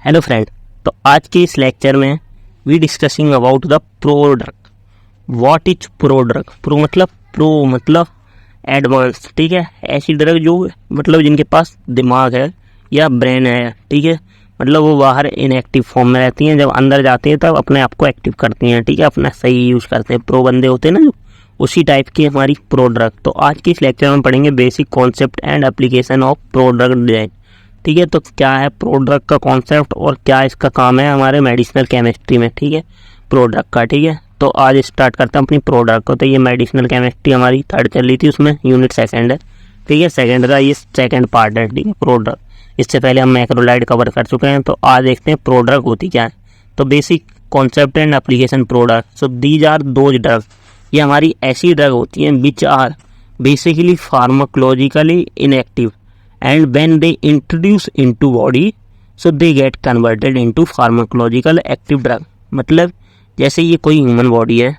Hello friend. तो आज के इस लेक्चर में we discussing about the prodrug. What is prodrug? Pro मतलब एडवांस, ठीक है। ऐसी ड्रग जो मतलब जिनके पास दिमाग है या ब्रेन है, ठीक है। मतलब वो बाहर इनएक्टिव फॉर्म में रहती हैं, जब अंदर जाती हैं तब अपने आप को एक्टिव करती हैं, ठीक है। अपना सही यूज़ करते हैं। प्रो बंदे होते हैं ना जो, उसी टाइप की हमारी प्रो ड्रग। तो आज के इस लेक्चर में पढ़ेंगे basic concept and application of prodrug design, ठीक है। तो क्या है प्रो ड्रग का कॉन्सेप्ट और क्या इसका काम है हमारे मेडिसिनल केमिस्ट्री में, ठीक है, प्रो ड्रग का, ठीक है। तो आज स्टार्ट करते हैं अपनी प्रो ड्रग को। तो ये मेडिसिनल केमिस्ट्री हमारी थर्ड चल रही थी, उसमें यूनिट सेकंड है, ठीक है। सेकंड का ये सेकंड पार्ट है, ठीक है, प्रो ड्रग। इससे पहले हम मैक्रोलाइड कवर कर चुके हैं। तो आज देखते हैं प्रो ड्रग होती क्या है। तो basic concept and application prodrug. So these are those drug, ये हमारी ऐसी ड्रग होती हैं which are basically pharmacologically inactive and when they introduce into body so they get converted into pharmacological active drug। मतलब जैसे ये कोई human body है,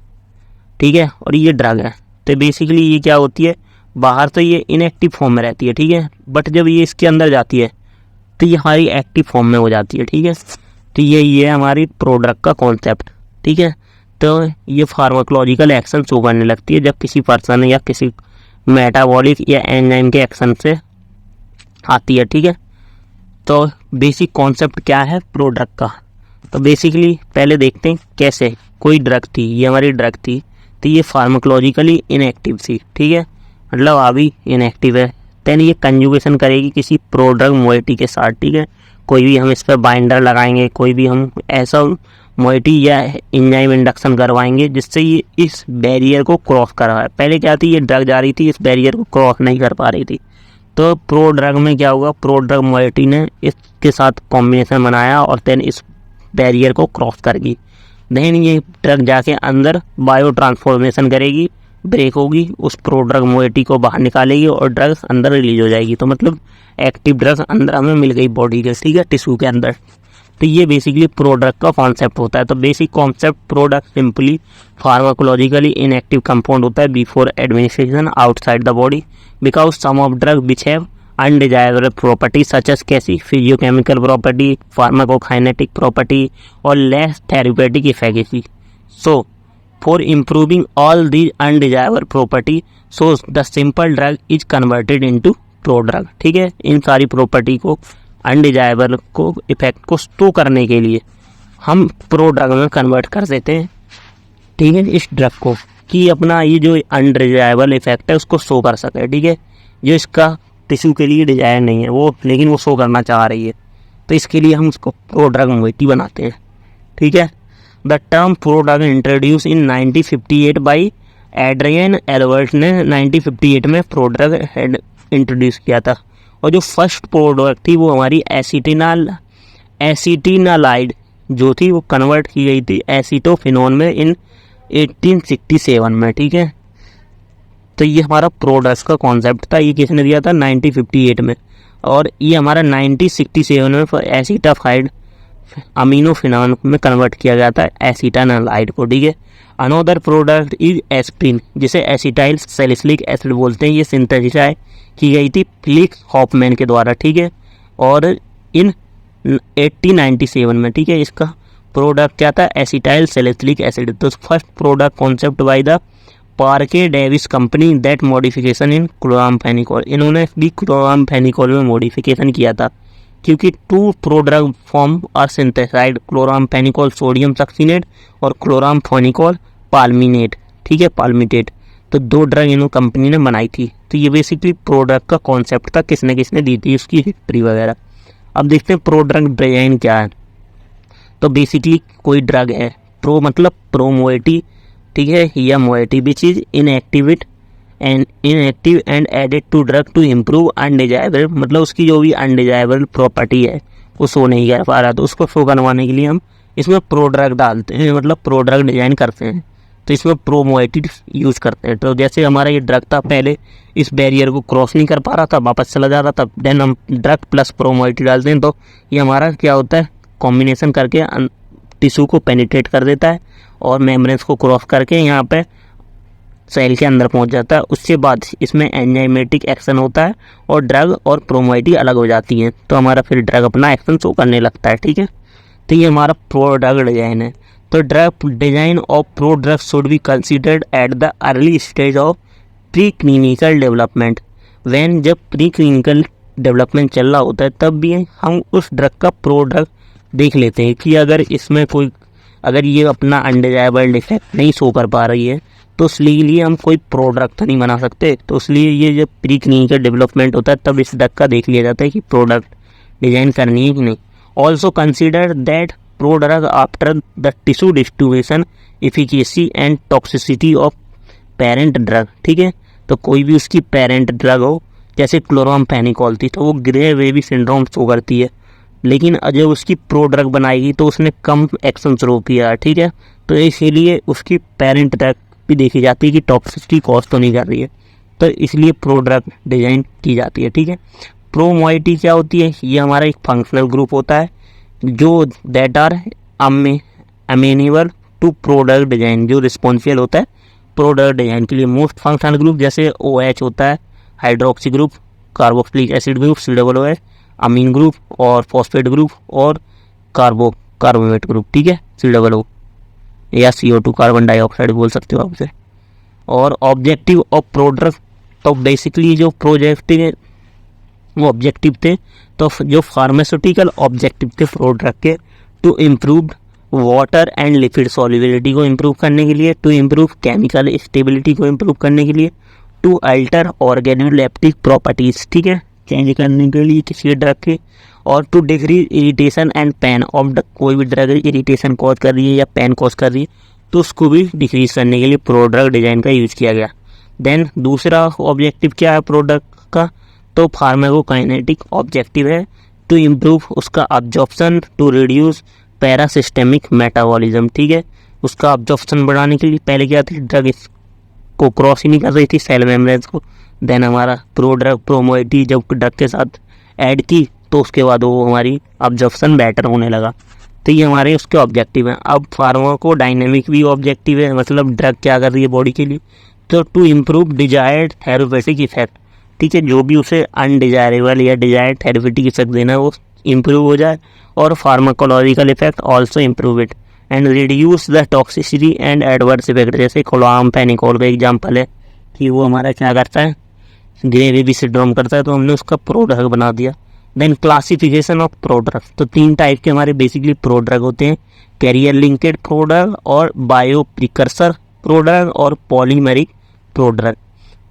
ठीक है, और ये ड्रग है। तो बेसिकली ये क्या होती है, बाहर तो ये इनएक्टिव फॉर्म में रहती है, ठीक है, बट जब ये इसके अंदर जाती है तो ये हमारी एक्टिव फॉर्म में हो जाती है, ठीक है। तो ये हमारी प्रो ड्रग का कॉन्सेप्ट, ठीक है। तो ये फार्माकोलॉजिकल एक्शन शो करने लगती है जब किसी पर्सन या किसी मेटाबॉलिक या एंजाइम के एक्शन से आती है, ठीक है। तो बेसिक कॉन्सेप्ट क्या है प्रो ड्रग का। तो बेसिकली पहले देखते हैं कैसे कोई ड्रग थी, ये हमारी ड्रग थी, तो ये फार्माकोलॉजिकली इनएक्टिव थी, ठीक है, मतलब अभी इनएक्टिव है। देन ये कंजुगेशन करेगी किसी प्रो ड्रग मोइटी के साथ, ठीक है। कोई भी हम इस पर बाइंडर लगाएंगे, कोई भी हम ऐसा मोइटी या एंजाइम इंडक्शन करवाएंगे जिससे ये इस बैरियर को क्रॉस कर रहा है। पहले क्या थी, ये ड्रग जा रही थी, इस बैरियर को क्रॉस नहीं कर पा रही थी। तो प्रो ड्रग में क्या हुआ, प्रो ड्रग मोइटी ने इसके साथ कॉम्बिनेशन बनाया और देन इस बैरियर को क्रॉस करेगी। देन ये ड्रग जाके अंदर बायो ट्रांसफॉर्मेशन करेगी, ब्रेक होगी, उस प्रो ड्रग मोइटी को बाहर निकालेगी और ड्रग अंदर रिलीज हो जाएगी। तो मतलब एक्टिव ड्रग अंदर हमें मिल गई बॉडी के, ठीक है, टिश्यू के अंदर। तो ये बेसिकली प्रो ड्रग का कॉन्सेप्ट होता है। तो basic concept prodrug simply pharmacologically inactive compound होता है before administration outside the body because some of drug which have undesirable property such as कैसी फिजियोकेमिकल प्रॉपर्टी, फार्माकोकाइनेटिक प्रॉपर्टी और less therapeutic effectivity. So for improving all these undesirable property so the simple drug is converted into prodrug, ठीक है। इन सारी property को undesirable को effect को स्टो करने के लिए हम प्रो ड्रग में कन्वर्ट कर देते हैं, ठीक है, इस ड्रग को, कि अपना ये जो अनडिजायरेबल इफेक्ट है उसको शो कर सके, ठीक है। जो इसका टिश्यू के लिए डिजायर नहीं है वो, लेकिन वो शो करना चाह रही है, तो इसके लिए हम उसको प्रो ड्रग मोइटी बनाते हैं, ठीक है। The term prodrug introduce in 1958 by Adrien Albert ने 1958 में प्रो ड्रग इंट्रोड्यूस किया था। और जो फर्स्ट प्रो ड्रग थी वो हमारी एसिटिनालाइड जो थी वो कन्वर्ट की गई थी एसिटोफिनोन में इन 1867 में, ठीक है। तो ये हमारा प्रो ड्रग का कॉन्सेप्ट था। ये किसने दिया था, 1958 में। और ये हमारा 1967 में एसिटाफाइड अमीनोफिनोन में कन्वर्ट किया गया था एसिटानालाइड को, ठीक है। अनोदर प्रोडक्ट इज एस्प्रिन, जिसे एसिटाइल सैलिसिलिक एसिड बोलते हैं। ये सिंथेसाइज की गई थी फ्लिक हॉफमैन के द्वारा, ठीक है, और इन 1897 में, ठीक है। इसका प्रोडक्ट क्या था, एसिटाइल सैलिसिलिक एसिड। तो first product concept by the Parke Davis company that modification in chloramphenicol. इन्होंने भी क्लोरामफेनिकोल में मॉडिफिकेशन किया था क्योंकि two prodrug form are synthesised, chloramphenicol sodium succinate और क्लोरामफेनिकोल पाल्मिनेट, ठीक है, पाल्मिटेट। तो दो ड्रग इन कंपनी ने बनाई थी। तो ये बेसिकली प्रो ड्रग का कॉन्सेप्ट था, किसने किसने दी थी, उसकी हिस्ट्री वगैरह। अब देखते हैं प्रो ड्रग डिजाइन क्या है। तो बेसिकली कोई ड्रग है, प्रो मतलब प्रो मोइटी, ठीक है, या moiety which is inactive and added to drug to improve undesirable, मतलब उसकी जो भी अनडिजायरेबल प्रॉपर्टी है वो शो नहीं कर पा रहा, तो उसको शो करवाने के लिए हम इसमें प्रो ड्रग डालते हैं, मतलब प्रो ड्रग डिजाइन करते हैं। तो इसमें प्रो मोइटी यूज़ करते हैं। तो जैसे हमारा ये ड्रग था, पहले इस बैरियर को क्रॉस नहीं कर पा रहा था, वापस चला जा रहा था, देन हम ड्रग प्लस प्रो मोइटी डालते हैं तो ये हमारा क्या होता है, कॉम्बिनेशन करके टिश्यू को पेनिट्रेट कर देता है और मेम्ब्रेन्स को क्रॉस करके यहाँ पे सेल के अंदर पहुंच जाता है। उसके बाद इसमें एंजाइमेटिक एक्शन होता है और ड्रग और प्रोमोइटी अलग हो जाती हैं, तो हमारा फिर ड्रग अपना एक्शन शो करने लगता है। ठीक है, तो ये हमारा प्रो ड्रग डिजाइन है। तो drug design of prodrug should be considered at the early stage of preclinical development. When जब प्री क्लिनिकल डेवलपमेंट चल रहा होता है तब भी हम उस ड्रग का प्रो ड्रग देख लेते हैं कि अगर इसमें कोई, अगर ये अपना अनडिजायरेबल इफेक्ट नहीं शो कर पा रही है तो इसलिए हम कोई प्रो ड्रग तो नहीं बना सकते। तो इसलिए ये जब प्री क्लिनिकल डेवलपमेंट होता है तब इस ड्रग का देख लिया जाता है कि प्रोडक्ट डिजाइन करनी है कि नहीं। Also consider that pro drug after the tissue distribution efficacy and toxicity of parent drug. ठीक है, तो कोई भी उसकी पेरेंट ड्रग हो, जैसे क्लोरामफेनिकोल थी तो वो ग्रे बेबी सिंड्रोम शो करती है, लेकिन जब उसकी प्रो ड्रग बनाएगी तो उसने कम एक्शन शो किया। ठीक है, तो इसीलिए उसकी पेरेंट ड्रग भी देखी जाती है कि टॉक्सिसिटी कॉज तो नहीं कर रही है, तो इसलिए प्रो ड्रग डिजाइन की जाती है। ठीक है, प्रो मोइटी क्या होती है? ये हमारा एक फंक्शनल ग्रुप होता है जो that are amenable to prodrug design, जो रिस्पॉन्सिबल होता है प्रो ड्रग डिजाइन के लिए। मोस्ट फंक्शनल ग्रुप जैसे OH होता है, hydroxy group, carboxylic acid group COOH, amine group और फॉस्फेट ग्रुप और कार्बोमेट ग्रुप। ठीक है, COO या CO2 कार्बन डाइऑक्साइड बोल सकते हो आप उसे। और ऑब्जेक्टिव ऑफ प्रो ड्रग, तो बेसिकली जो प्रोजेक्टिव है वो ऑब्जेक्टिव थे, तो जो फार्मास्यूटिकल ऑब्जेक्टिव थे प्रो ड्रग के, to improve water and lipid solubility को इम्प्रूव करने के लिए, टू इम्प्रूव केमिकल स्टेबिलिटी को इम्प्रूव करने के लिए, टू अल्टर ऑर्गेनोलेप्टिक प्रॉपर्टीज। ठीक है, चेंज करने के लिए किसी ड्रग के, और to decrease irritation and pain of the, कोई भी ड्रग इरिटेशन कॉज कर रही है या पेन कॉज कर रही है तो उसको भी डिक्रीज करने के लिए प्रो ड्रग डिजाइन का यूज किया गया। देन दूसरा ऑब्जेक्टिव क्या है प्रोडक्ट का? तो फार्माकोकाइनेटिक ऑब्जेक्टिव है, टू इम्प्रूव उसका अब्जॉर्प्शन, टू रिड्यूस पैरासिस्टेमिक मेटाबॉलिज्म। ठीक है, उसका अब्जॉर्प्शन बढ़ाने के लिए, पहले क्या थी ड्रग को क्रॉस ही नहीं कर रही थी सेल मेम्ब्रेन्स को। देन हमारा प्रो ड्रग प्रोमोइटी जब ड्रग के साथ ऐड की तो उसके बाद वो हमारी अब्जॉर्प्शन बेटर होने लगा। तो ये हमारे उसके ऑब्जेक्टिव हैं। अब फार्माकोडायनेमिक भी ऑब्जेक्टिव है, मतलब ड्रग क्या कर रही है बॉडी के लिए, तो to improve desired therapeutic effect. ठीक है, जो भी उसे अनडिजायरेबल या डिजायर्ड थेरेपेटिक इफेक्ट देना है वो इम्प्रूव हो जाए, और pharmacological effect also improve it and reduce the toxicity and adverse effect. जैसे क्लोरामफेनिकोल का एग्जाम्पल है कि वो हमारा क्या करता है, ग्रे बेबी सिंड्रोम करता है, तो हमने उसका प्रो ड्रग बना दिया। Then classification of prodrug, तो 3 टाइप के हमारे बेसिकली प्रो ड्रग होते हैं, कैरियर लिंकेड प्रो ड्रग और बायो प्रिकर्सर प्रो ड्रग और पॉलीमेरिक प्रो ड्रग।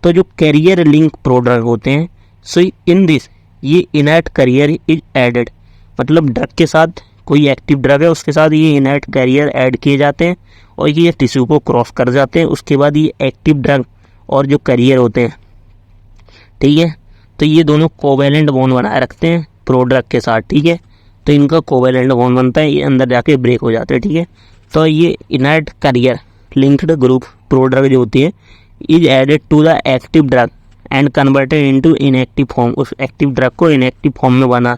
तो जो कैरियर लिंक प्रो ड्रग होते हैं, सो इन दिस ये इनर्ट कैरियर इज एडेड, मतलब ड्रग के साथ कोई एक्टिव ड्रग है उसके साथ ये इनर्ट कैरियर ऐड किए जाते हैं और ये टिश्यू को क्रॉस कर जाते हैं। उसके बाद ये एक्टिव ड्रग और जो कैरियर होते हैं, ठीक है, तो ये दोनों कोवेलेंट बॉन्ड बनाए रखते हैं प्रो ड्रग के साथ। ठीक है, तो इनका कोवेलेंट बॉन्ड बनता है, ये अंदर जाके ब्रेक हो जाते हैं। ठीक है, तो ये inert carrier linked group prodrug जो होती है is added to the active drug and converted into inactive form, उस एक्टिव ड्रग को इनएक्टिव फॉर्म में बना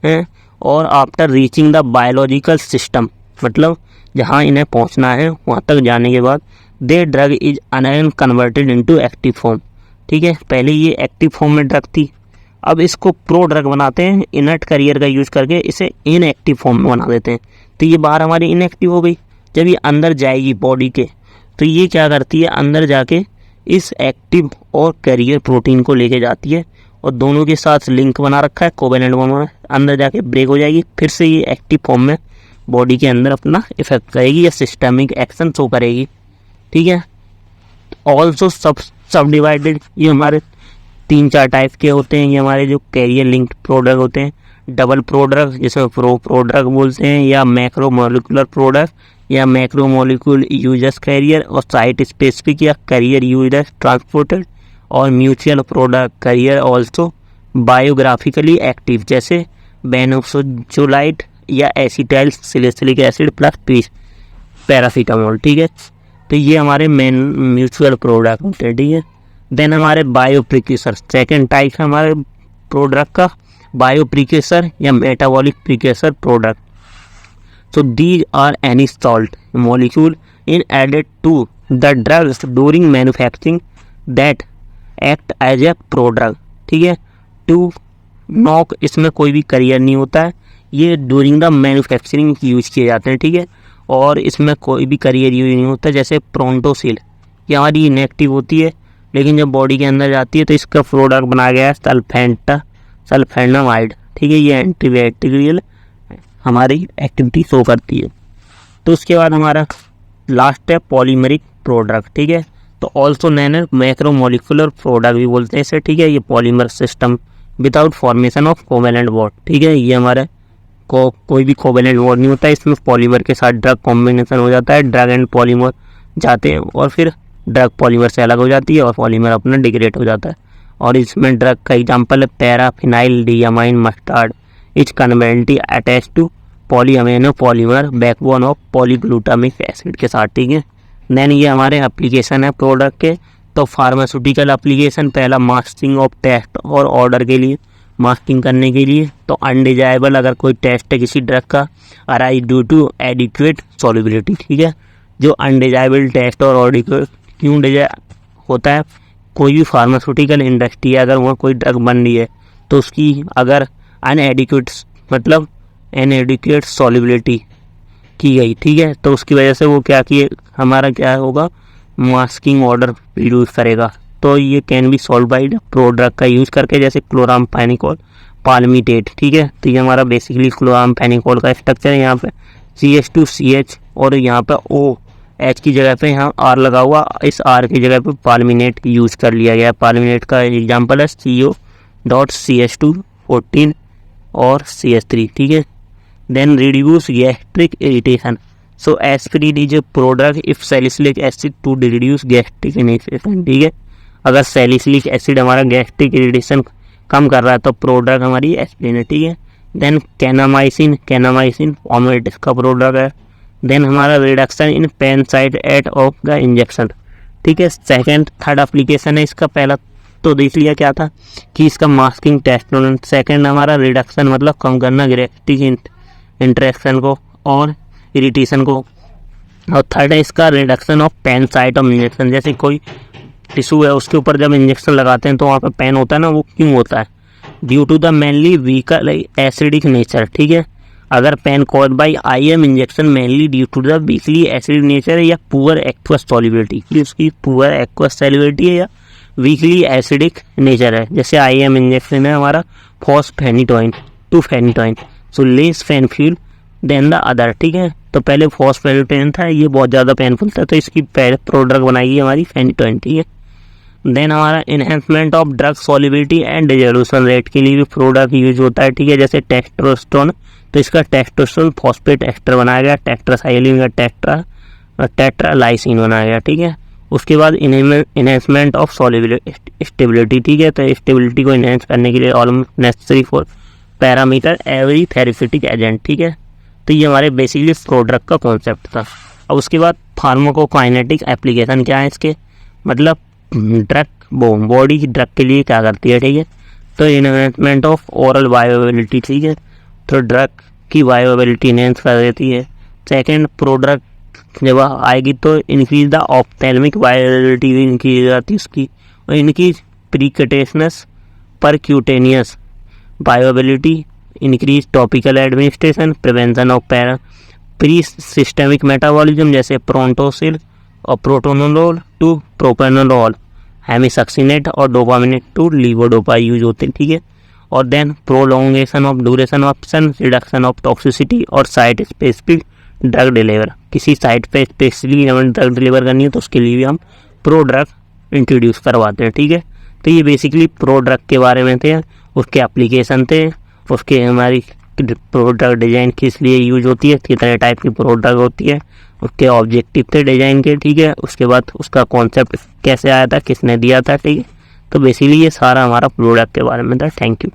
है। और after reaching the biological system, मतलब जहाँ इन्हें पहुँचना है वहाँ तक जाने के बाद दे ड्रग इज अनएन कन्वर्टेड इनटू एक्टिव फॉर्म। ठीक है, पहले ये एक्टिव फॉर्म में ड्रग थी, अब इसको प्रो ड्रग बनाते हैं, इनर्ट कैरियर का यूज़ करके इसे इनएक्टिव फॉर्म में बना देते हैं। तो ये बाहर हमारी इनएक्टिव हो गई, जब ये अंदर जाएगी बॉडी के तो ये क्या करती है, अंदर जाके इस एक्टिव और कैरियर प्रोटीन को लेके जाती है और दोनों के साथ लिंक बना रखा है कोवेलेंट बॉन्ड में, अंदर जाके ब्रेक हो जाएगी, फिर से ये एक्टिव फॉर्म में बॉडी के अंदर अपना इफेक्ट करेगी या सिस्टमिक एक्शन शो करेगी। ठीक है, ऑल्सो सब डिवाइडेड, ये हमारे 3-4 टाइप के होते हैं। ये हमारे जो कैरियर लिंक्ड प्रोडक्ट होते हैं, डबल प्रोडक्ट जिसमें प्रोडक्ट बोलते हैं, या मैक्रो मॉलिकुलर प्रोडक्ट या मैक्रो मॉलिक्यूल यूजस कैरियर, और साइट स्पेसिफिक या कैरियर यूजस ट्रांसपोर्टेड, और mutual product carrier also biographically active, जैसे बेनोक्सोजोलाइट या acetyl salicylic acid plus paracetamol. ठीक है, तो ये हमारे मेन म्यूचुअल प्रोडक्ट होते हैं। ठीक है, देन हमारे बायो प्रिक्यूसर, सेकेंड टाइप है हमारे प्रोडक्ट का बायो प्रिक्यूसर या metabolic precursor product. So these are any salt molecule in added to the drugs during manufacturing that act as a prodrug, ठीक है। टू नॉक, इसमें कोई भी करियर नहीं होता है, ये ड्यूरिंग द मैन्युफैक्चरिंग यूज किए जाते हैं, ठीक है। और इसमें कोई भी करियर यूज नहीं होता। जैसे प्रोंटोसिल, ये हमारी इनएक्टिव होती है, लेकिन जब बॉडी के अंदर जाती है तो इसका प्रोडक्ट बनाया गया है सल्फेनामाइड, ठीक है। ये एंटीबैक्टीरियल हमारी एक्टिविटी शो करती है। तो उसके बाद हमारा लास्ट है पॉलीमरिक प्रोडक्ट, ठीक है। तो ऑल्सो नैन मैक्रोमोलिकुलर प्रोडक्ट भी बोलते हैं इसे, ठीक है। ये polymer system without formation of covalent bond, ठीक है। ये हमारे कोई भी कोवेलेंट बॉन्ड नहीं होता है, इसमें पॉलीमर के साथ ड्रग कॉम्बिनेशन हो जाता है, ड्रग एंड पॉलीमर जाते हैं और फिर ड्रग पॉलीमर से अलग हो जाती है और पॉलीमर अपना डिग्रेड हो जाता है। और इसमें ड्रग का एग्जाम्पल है paraphenyl diamine mustard, each covalently attached to polyamino polymer backbone of polyglutamic acid के साथ, ठीक है। देन ये हमारे एप्लीकेशन है प्रोडक्ट के। तो फार्मास्यूटिकल एप्लीकेशन, पहला मास्किंग ऑफ टेस्ट और ऑर्डर के लिए, मास्किंग करने के लिए। तो अनडिजायबल, अगर कोई टेस्ट है किसी ड्रग का, arise due to adequate solubility, ठीक है। जो अनडिजायबल टेस्ट और ऑर्डर क्यों डिजाय होता है, कोई भी फार्मास्यूटिकल इंडस्ट्री है, अगर वहाँ कोई ड्रग बन रही है तो उसकी अगर अनएडिक्वेट मतलब इनएडिक्वेट सॉल्युबिलिटी की गई, ठीक है, तो उसकी वजह से वो क्या किए हमारा क्या होगा, मास्किंग ऑर्डर यूज करेगा। तो ये can be solve by product का यूज करके, जैसे क्लोरामफेनिकोल पाल्मिटेट, ठीक है। तो ये हमारा बेसिकली क्लोरामफेनिकोल का स्ट्रक्चर है। यहाँ पे CH2CH और यहाँ पे OH की जगह पे यहाँ R लगा हुआ, इस R की जगह पे पाल्मिनेट यूज कर लिया गया है। पाल्मिनेट का एग्जाम्पल है CO.CH2 14 और CH3, ठीक है। Then reduce gastric irritation, so aspirin is a product if salicylic acid to reduce gastric irritation, ठीक है। अगर सैलिसिलिक एसिड हमारा गैस्ट्रिक इरिटेशन कम कर रहा है तो प्रोडक्ट हमारी एस्पिरिन है, ठीक है। देन कैनामाइसिन फॉर्मेटिस का प्रोडक्ट है। देन हमारा reduction in pain side at of the injection, ठीक है। सेकेंड थर्ड एप्लीकेशन है इसका। पहला तो देख लिया क्या था कि इसका मास्किंग टेस्ट। सेकेंड हमारा रिडक्शन मतलब कम करना गैस्ट्रिक इंट्रैक्शन को और इरिटेशन को। और थर्ड है इसका reduction of pain site of injection, जैसे कोई टिश्यू है उसके ऊपर जब इंजेक्शन लगाते हैं तो वहाँ पे पेन होता है ना, वो क्यों होता है, due to the mainly weaker acidic nature, ठीक है। अगर pain cause by IM injection mainly due to the weakly acidic nature या पुअर एक्वस सॉल्युबिलिटी, कि उसकी पुअर एक्वस सॉल्युबिलिटी है या वीकली एसिडिक नेचर है। जैसे IM इंजेक्शन है हमारा fosphenytoin to phenytoin, so less painful than the other, ठीक है। तो पहले फॉस्फेनिटोइन था, ये बहुत ज़्यादा पेनफुल था, तो इसकी पहले प्रोडक्ट बनाई हमारी फेनिटोइन, ठीक है। देन हमारा enhancement of drug solubility and dissolution rate के लिए भी प्रोडक्ट यूज होता है, ठीक है। जैसे टेस्टोस्टेरोन, तो इसका टेस्टोस्टेरोन फॉस्फेट एस्टर बनाया गया, टेट्रासाइक्लिन का टेट्रालाइसिन बनाया गया, ठीक है। उसके बाद इन्हेंसमेंट ऑफ सॉल्युबिलिटी स्टेबिलिटी, ठीक है। तो स्टेबिलिटी को इन्हेंस करने के लिए almost necessary for parameter every therapeutic agent, ठीक है। तो ये हमारे बेसिकली प्रोडक्ट का कॉन्सेप्ट था। अब उसके बाद फार्माकोकाइनेटिक एप्लीकेशन क्या है इसके, मतलब ड्रग बॉडी की ड्रग के लिए क्या करती है, ठीक है। तो इन्हेंसमेंट ऑफ ओरल बायोअवेबिलिटी, ठीक है। तो ड्रग की बायोअवेबिलिटी इन्हेंस कर देती है। सेकेंड प्रोडक्ट जब आएगी तो इंक्रीज द ऑप्थेल्मिक बायोअवेबिलिटी भी इंक्रीज हो जाती है उसकी, और इनकी precautions percutaneous bioavailability, increase topical administration, prevention of pre systemic metabolism, जैसे प्रोंटोसिल और प्रोटोनोलोल टू प्रोपेनोलोल, हेमिसक्सिनेट और डोपामिनेट टू लीवोडोपा यूज होते हैं, ठीक है। और then prolongation of duration option, reduction of toxicity और साइट स्पेसिफिक ड्रग डिलीवर, किसी साइट पे स्पेसिफिकली हमें ड्रग डिलीवर करनी है तो उसके लिए भी हम प्रो ड्रग इंट्रोड्यूस करवाते हैं, ठीक है। तो ये बेसिकली प्रो ड्रग के बारे में थे, उसके एप्लीकेशन थे, उसके हमारी प्रोडक्ट डिज़ाइन किस लिए यूज होती है, कितने टाइप की प्रोडक्ट होती है, उसके ऑब्जेक्टिव थे डिज़ाइन के, ठीक है। उसके बाद उसका कॉन्सेप्ट कैसे आया था, किसने दिया था, ठीक है। तो बेसिकली ये सारा हमारा प्रोडक्ट के बारे में था। Thank you.